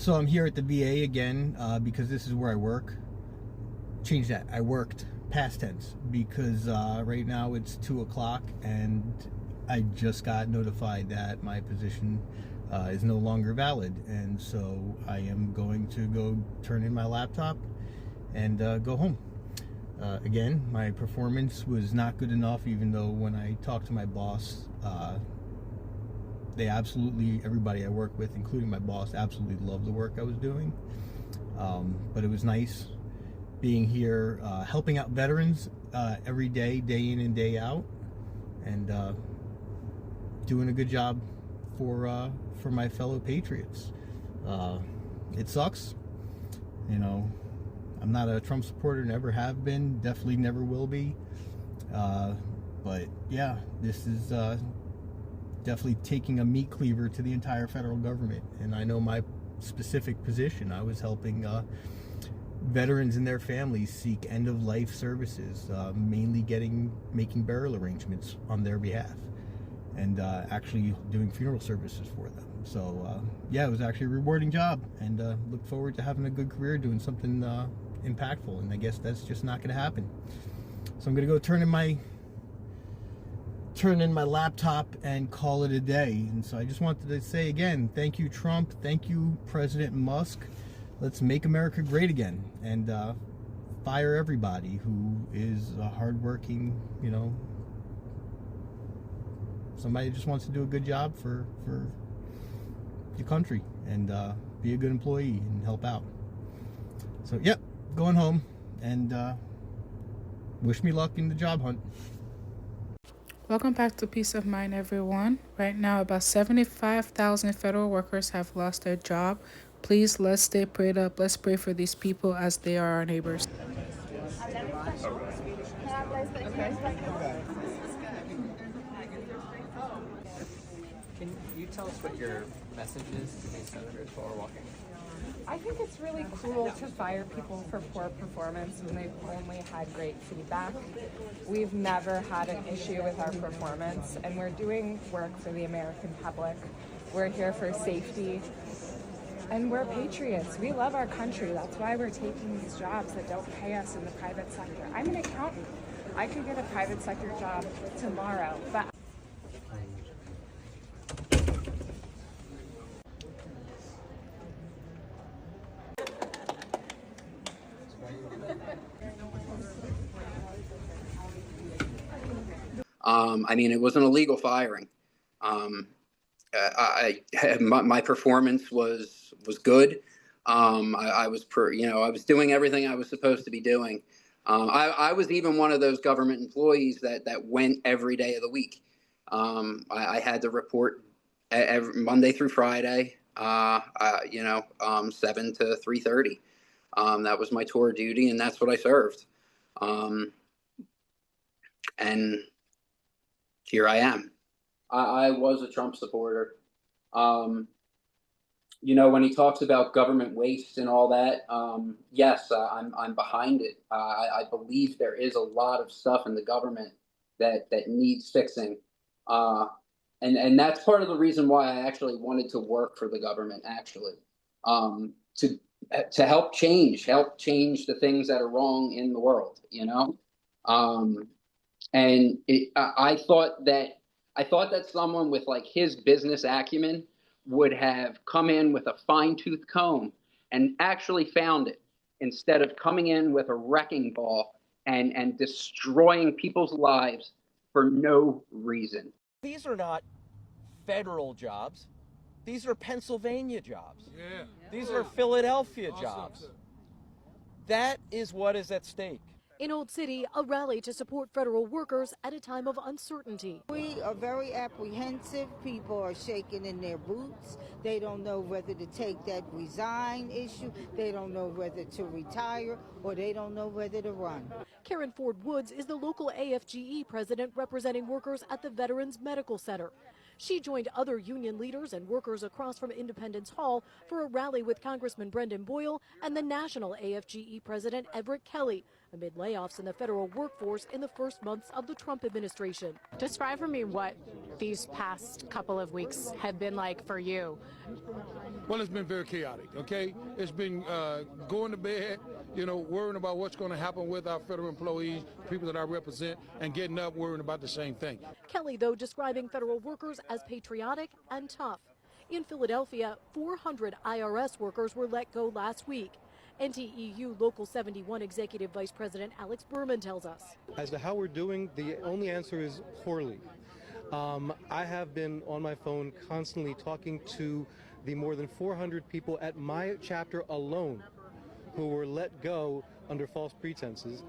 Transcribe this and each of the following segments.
So I'm here at the VA again because this is where I work. Change that. I worked past tense because right now it's 2 o'clock and I just got notified that my position is no longer valid, and so I am going to go turn in my laptop and go home. Again, my performance was not good enough, even though when I talked to my boss, they absolutely, everybody I work with, including my boss, absolutely loved the work I was doing. But it was nice being here, helping out veterans every day, day in and day out, and doing a good job for my fellow patriots. It sucks, you know. I'm not a Trump supporter, never have been, definitely never will be. But yeah, this is definitely taking a meat cleaver to the entire federal government. And I know my specific position, I was helping veterans and their families seek end-of-life services, mainly making burial arrangements on their behalf, and actually doing funeral services for them. So yeah, it was actually a rewarding job, and look forward to having a good career doing something impactful, and I guess that's just not going to happen. So I'm going to go turn in my laptop and call it a day. And so I just wanted to say again, thank you, Trump. Thank you, President Musk. Let's make America great again, and fire everybody who is a hardworking, you know, somebody who just wants to do a good job for the country, and be a good employee and help out. So yep, going home, and wish me luck in the job hunt. Welcome back to Peace of Mind, everyone. Right now, about 75,000 federal workers have lost their job. Please, let's stay prayed up. Let's pray for these people as they are our neighbors. Can you tell us what your message is to these senators while we're walking? I think it's really cruel to fire people for poor performance when they've only had great feedback. We've never had an issue with our performance, and we're doing work for the American public. We're here for safety, and we're patriots. We love our country. That's why we're taking these jobs that don't pay us in the private sector. I'm an accountant. I could get a private sector job tomorrow, but I mean, it wasn't a legal firing. My performance was good. I was doing everything I was supposed to be doing. I was even one of those government employees that went every day of the week. I had to report every Monday through Friday, 7 to 3:30. That was my tour duty, and that's what I served. And here I am. I was a Trump supporter. When he talks about government waste and all that, yes, I'm behind it. I believe there is a lot of stuff in the government that needs fixing. And that's part of the reason why I actually wanted to work for the government, actually, to help change the things that are wrong in the world, you know? And I thought that someone with like his business acumen would have come in with a fine-tooth comb and actually found it, instead of coming in with a wrecking ball and destroying people's lives for no reason. These are not federal jobs. These are Pennsylvania jobs. Yeah. These are Philadelphia jobs. That is what is at stake. In Old City, a rally to support federal workers at a time of uncertainty. We are very apprehensive. People are shaking in their boots. They don't know whether to take that resign issue. They don't know whether to retire, or they don't know whether to run. Karen Ford Woods is the local AFGE president representing workers at the Veterans Medical Center. She joined other union leaders and workers across from Independence Hall for a rally with Congressman Brendan Boyle and the national AFGE president Everett Kelly, amid layoffs in the federal workforce in the first months of the Trump administration. Describe for me what these past couple of weeks have been like for you. Well, it's been very chaotic, okay? It's been going to bed, worrying about what's going to happen with our federal employees, people that I represent, and getting up worrying about the same thing. Kelly, though, describing federal workers as patriotic and tough. In Philadelphia, 400 IRS workers were let go last week. NTEU Local 71 Executive Vice President Alex Berman tells us. As to how we're doing, the only answer is poorly. I have been on my phone constantly talking to the more than 400 people at my chapter alone who were let go under false pretenses.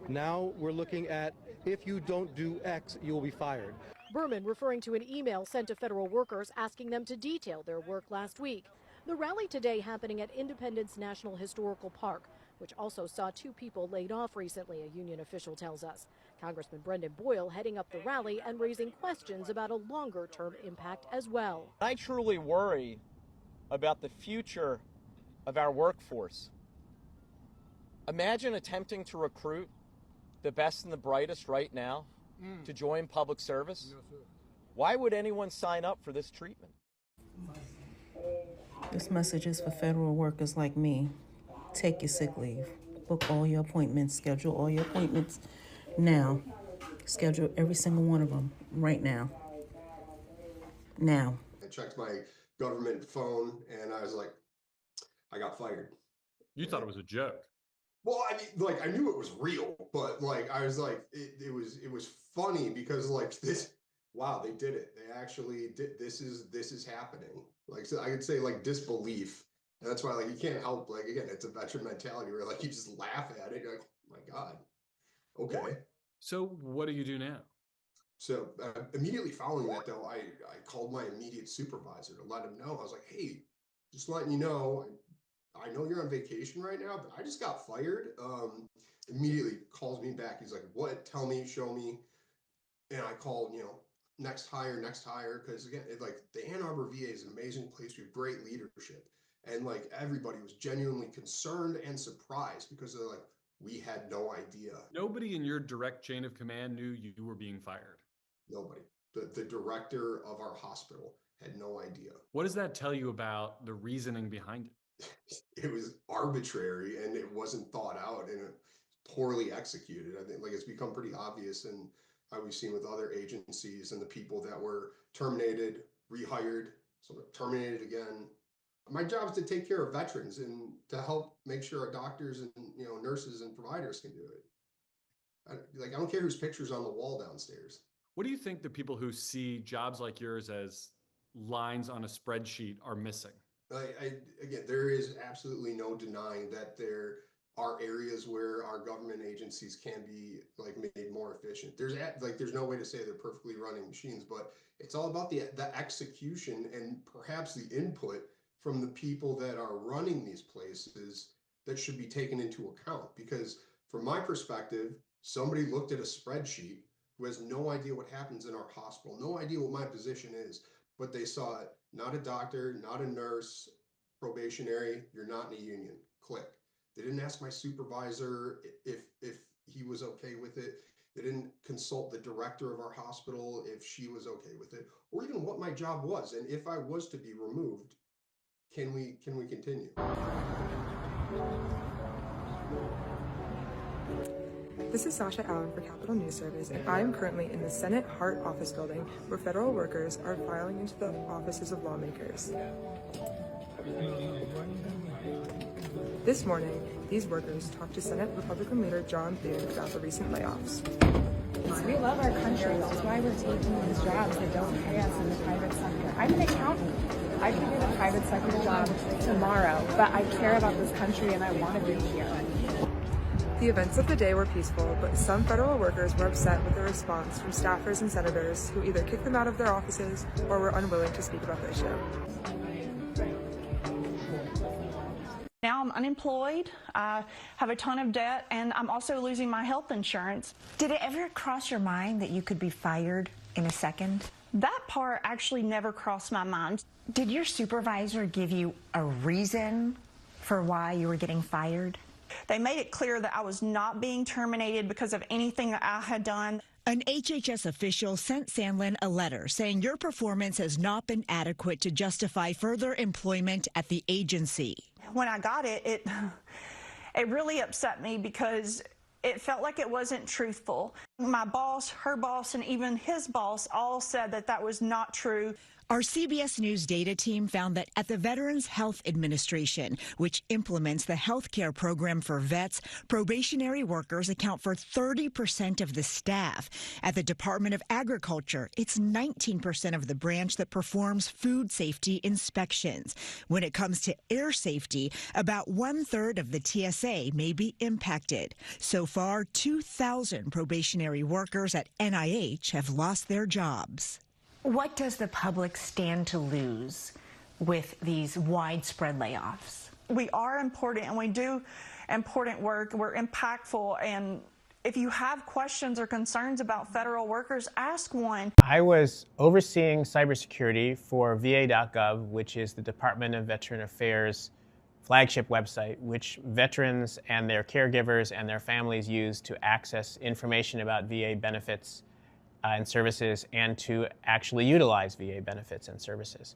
Now we're looking at, if you don't do X, you will be fired. Berman referring to an email sent to federal workers asking them to detail their work last week. The rally today happening at Independence National Historical Park, which also saw 2 people laid off recently, a union official tells us. Congressman Brendan Boyle heading up the rally and raising questions about a longer-term impact as well. I truly worry about the future of our workforce. Imagine attempting to recruit the best and the brightest right now to join public service. Why would anyone sign up for this treatment? This message is for federal workers like me. Take your sick leave. Book all your appointments. Schedule all your appointments now. Schedule every single one of them right now. Now. I checked my government phone and I was like, I got fired. You thought it was a joke. Well, I mean, I knew it was real, but I was like, it was funny because wow, they did it. They actually did. This is happening. So I could say disbelief. And that's why you can't help, again, it's a veteran mentality where you just laugh at it. You're like, oh my God. Okay. So what do you do now? So immediately following that, though, I called my immediate supervisor to let him know. I was like, hey, just letting you know, I know you're on vacation right now, but I just got fired. Immediately calls me back. He's like, what? Tell me, show me. And I called, next hire. Because again, the Ann Arbor VA is an amazing place. We have great leadership. And everybody was genuinely concerned and surprised because they're like, we had no idea. Nobody in your direct chain of command knew you were being fired. Nobody. The director of our hospital had no idea. What does that tell you about the reasoning behind it? It was arbitrary and it wasn't thought out and poorly executed. I think it's become pretty obvious and how we've seen with other agencies and the people that were terminated, rehired, some terminated again. My job is to take care of veterans and to help make sure our doctors and nurses and providers can do it. I don't care whose picture's on the wall downstairs. What do you think the people who see jobs like yours as lines on a spreadsheet are missing? Again, there is absolutely no denying that there are areas where our government agencies can be made more efficient. There's no way to say they're perfectly running machines, but it's all about the execution and perhaps the input from the people that are running these places that should be taken into account. Because from my perspective, somebody looked at a spreadsheet who has no idea what happens in our hospital, no idea what my position is, but they saw it, not a doctor, not a nurse, probationary, you're not in a union, click. They didn't ask my supervisor if he was okay with it. They didn't consult the director of our hospital if she was okay with it, or even what my job was. And if I was to be removed, can we continue? This is Sasha Allen for Capitol News Service, and I am currently in the Senate Hart office building where federal workers are filing into the offices of lawmakers. This morning, these workers talked to Senate Republican leader John Thune about the recent layoffs. We love our country. That's why we're taking these jobs that don't pay us in the private sector. I'm an accountant. I can get a private sector job tomorrow, but I care about this country and I want to be here. The events of the day were peaceful, but some federal workers were upset with the response from staffers and senators who either kicked them out of their offices or were unwilling to speak about the issue. Now I'm unemployed, I have a ton of debt, and I'm also losing my health insurance. Did it ever cross your mind that you could be fired in a second? That part actually never crossed my mind. Did your supervisor give you a reason for why you were getting fired? They made it clear that I was not being terminated because of anything that I had done. An HHS official sent Sandlin a letter saying your performance has not been adequate to justify further employment at the agency. When I got it really upset me because it felt like it wasn't truthful. My boss, her boss, and even his boss all said that that was not true. Our CBS News data team found that at the Veterans Health Administration, which implements the health care program for vets, probationary workers account for 30% of the staff. At the Department of Agriculture, it's 19% of the branch that performs food safety inspections. When it comes to air safety, about 1/3 of the TSA may be impacted. So far, 2,000 probationary workers at NIH have lost their jobs. What does the public stand to lose with these widespread layoffs? We are important and we do important work. We're impactful, and if you have questions or concerns about federal workers, ask one. I was overseeing cybersecurity for VA.gov, which is the Department of Veteran Affairs flagship website, which veterans and their caregivers and their families use to access information about VA benefits and services, and to actually utilize VA benefits and services.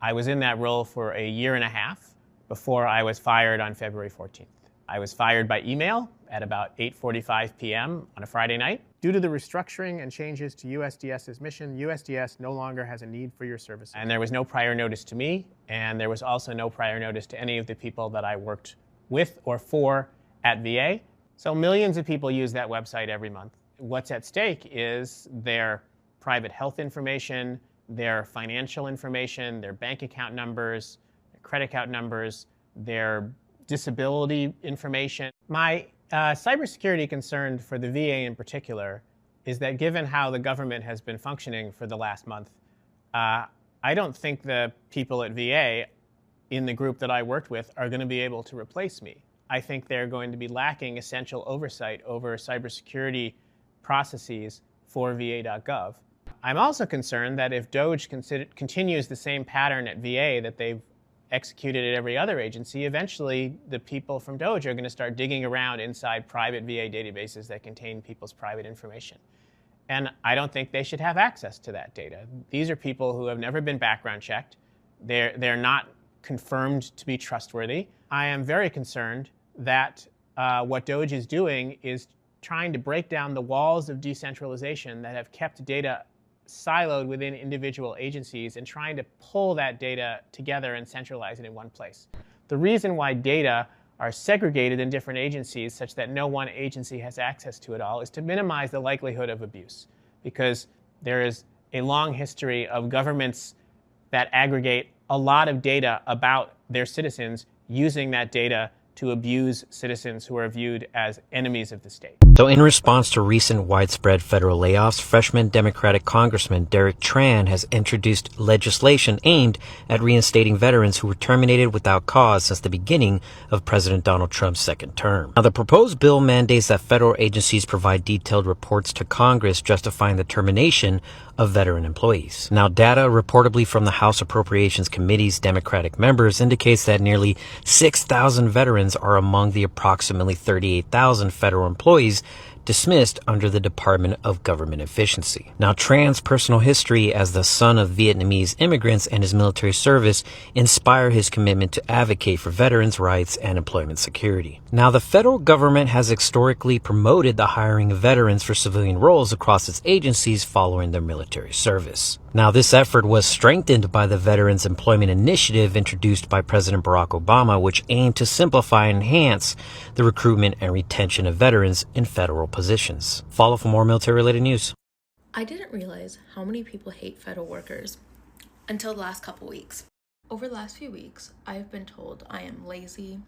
I was in that role for a year and a half before I was fired on February 14th. I was fired by email at about 8:45 p.m. on a Friday night. Due to the restructuring and changes to USDS's mission, USDS no longer has a need for your services. And there was no prior notice to me, and there was also no prior notice to any of the people that I worked with or for at VA. So millions of people use that website every month. What's at stake is their private health information, their financial information, their bank account numbers, their credit account numbers, their disability information. My cybersecurity concern for the VA in particular is that given how the government has been functioning for the last month, I don't think the people at VA in the group that I worked with are going to be able to replace me. I think they're going to be lacking essential oversight over cybersecurity processes for VA.gov. I'm also concerned that if DOGE continues the same pattern at VA that they've executed at every other agency, eventually the people from DOGE are going to start digging around inside private VA databases that contain people's private information. And I don't think they should have access to that data. These are people who have never been background checked. They're not confirmed to be trustworthy. I am very concerned that what DOGE is doing is trying to break down the walls of decentralization that have kept data siloed within individual agencies and trying to pull that data together and centralize it in one place. The reason why data are segregated in different agencies such that no one agency has access to it all is to minimize the likelihood of abuse, because there is a long history of governments that aggregate a lot of data about their citizens using that data to abuse citizens who are viewed as enemies of the state. So in response to recent widespread federal layoffs, freshman Democratic Congressman Derek Tran has introduced legislation aimed at reinstating veterans who were terminated without cause since the beginning of President Donald Trump's second term. Now, the proposed bill mandates that federal agencies provide detailed reports to Congress justifying the termination of veteran employees. Now, data reportedly from the House Appropriations Committee's Democratic members indicates that nearly 6,000 veterans are among the approximately 38,000 federal employees dismissed under the Department of Government Efficiency. Now, Tran's personal history as the son of Vietnamese immigrants and his military service inspire his commitment to advocate for veterans' rights and employment security. Now, the federal government has historically promoted the hiring of veterans for civilian roles across its agencies following their military service. Now, this effort was strengthened by the Veterans Employment Initiative introduced by President Barack Obama, which aimed to simplify and enhance the recruitment and retention of veterans in federal positions. Follow for more military-related news. I didn't realize how many people hate federal workers until the last couple weeks. Over the last few weeks, I've been told I am lazy,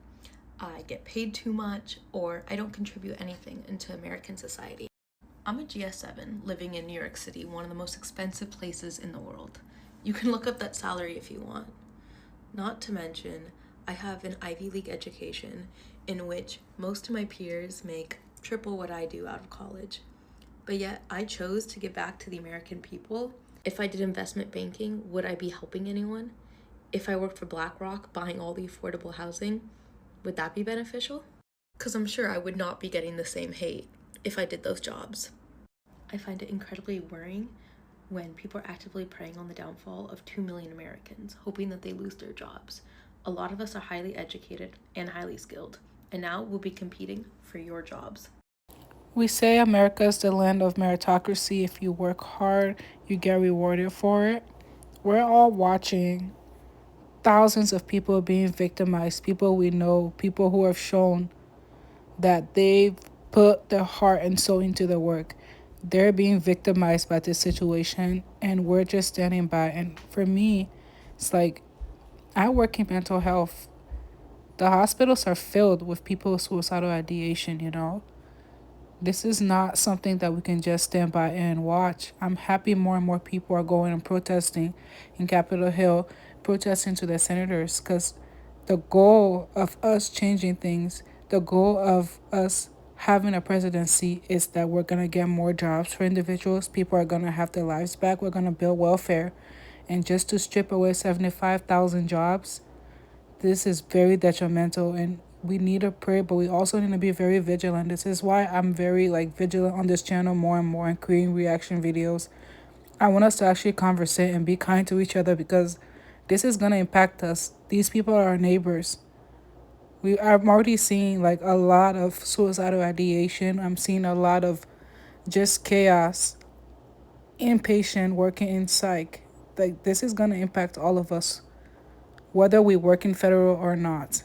I get paid too much, or I don't contribute anything into American society. I'm a GS7 living in New York City, one of the most expensive places in the world. You can look up that salary if you want. Not to mention, I have an Ivy League education in which most of my peers make triple what I do out of college. But yet, I chose to give back to the American people. If I did investment banking, would I be helping anyone? If I worked for BlackRock, buying all the affordable housing, would that be beneficial? because I'm sure I would not be getting the same hate if I did those jobs. I find it incredibly worrying when people are actively preying on the downfall of 2 million Americans, hoping that they lose their jobs. A lot of us are highly educated and highly skilled, and now we'll be competing for your jobs. We say America is the land of meritocracy. If you work hard, you get rewarded for it. We're all watching thousands of people being victimized, people we know, people who have shown that they've put their heart and soul into their work. They're being victimized by this situation, and we're just standing by. And for me, it's like, I work in mental health. The hospitals are filled with people with suicidal ideation, you know? This is not something that we can just stand by and watch. I'm happy more and more people are going and protesting in Capitol Hill, protesting to their senators, because the goal of us changing things, the goal of us having a presidency is that we're going to get more jobs for individuals. People are going to have their lives back. We're going to build welfare. And just to strip away 75,000 jobs, this is very detrimental, and we need to pray, but we also need to be very vigilant. This is why I'm very vigilant on this channel more and more and creating reaction videos. I want us to actually conversate and be kind to each other, because this is going to impact us. These people are our neighbors. I'm already seeing a lot of suicidal ideation. I'm seeing a lot of just chaos, impatient working in psych. This is going to impact all of us, whether we work in federal or not.